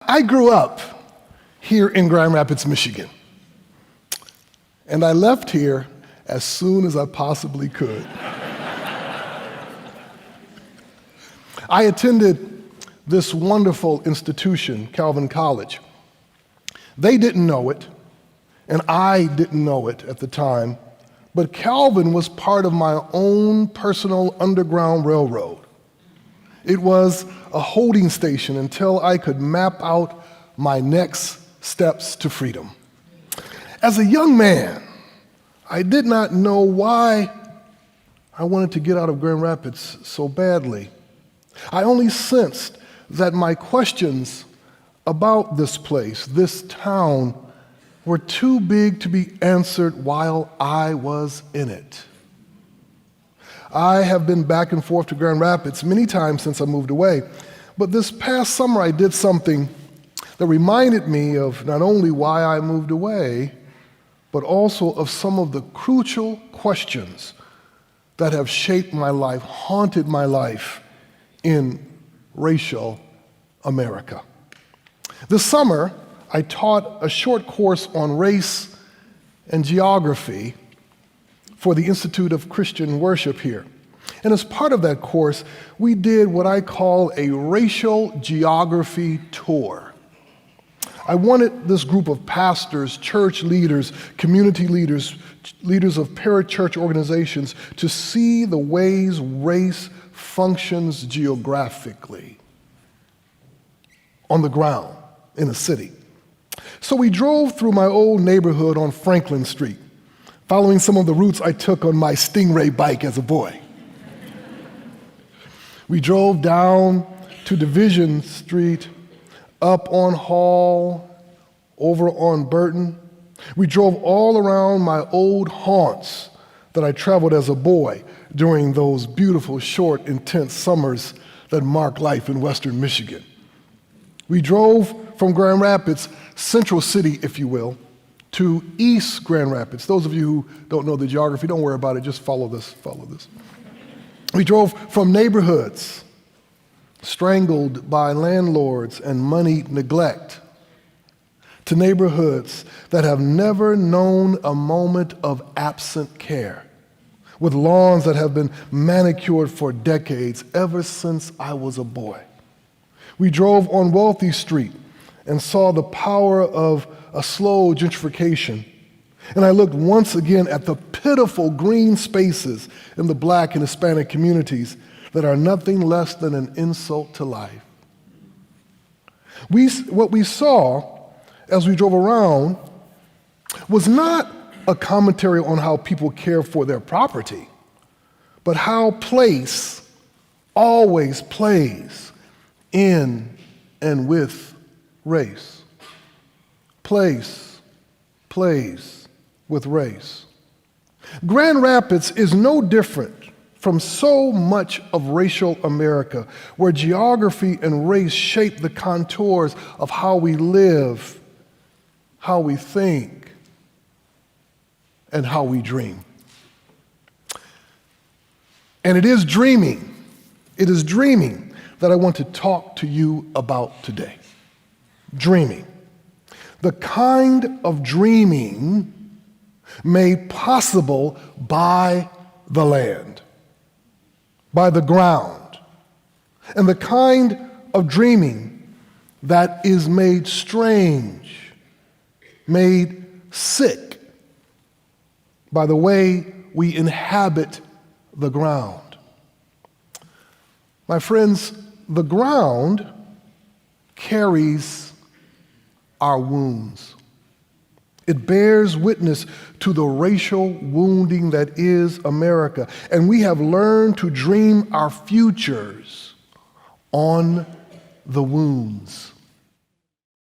I grew up here in Grand Rapids, Michigan, and I left here as soon as I possibly could. I attended this wonderful institution, Calvin College. They didn't know it, and I didn't know it at the time, but Calvin was part of my own personal underground railroad. It was a holding station until I could map out my next steps to freedom. As a young man, I did not know why I wanted to get out of Grand Rapids so badly. I only sensed that my questions about this place, this town, were too big to be answered while I was in it. I have been back and forth to Grand Rapids many times since I moved away, but this past summer I did something that reminded me of not only why I moved away, but also of some of the crucial questions that have shaped my life, haunted my life in racial America. This summer, I taught a short course on race and geography for the Institute of Christian Worship here. And as part of that course, we did what I call a racial geography tour. I wanted this group of pastors, church leaders, community leaders, leaders of parachurch organizations to see the ways race functions geographically on the ground in a city. So we drove through my old neighborhood on Franklin Street, following some of the routes I took on my Stingray bike as a boy. We drove down to Division Street, up on Hall, over on Burton. We drove all around my old haunts that I traveled as a boy during those beautiful, short, intense summers that mark life in Western Michigan. We drove from Grand Rapids, Central City, if you will, to East Grand Rapids. Those of you who don't know the geography, don't worry about it, just follow this. We drove from neighborhoods strangled by landlords and money neglect to neighborhoods that have never known a moment of absent care, with lawns that have been manicured for decades, ever since I was a boy. We drove on Wealthy Street and saw the power of a slow gentrification. And I looked once again at the pitiful green spaces in the Black and Hispanic communities that are nothing less than an insult to life. What we saw as we drove around was not a commentary on how people care for their property, but how place always plays in and with race. Place plays with race. Grand Rapids is no different from so much of racial America, where geography and race shape the contours of how we live, how we think, and how we dream. And it is dreaming that I want to talk to you about today. Dreaming. The kind of dreaming made possible by the land, by the ground, and the kind of dreaming that is made strange, made sick by the way we inhabit the ground. My friends, the ground carries our wounds. It bears witness to the racial wounding that is America, and we have learned to dream our futures on the wounds.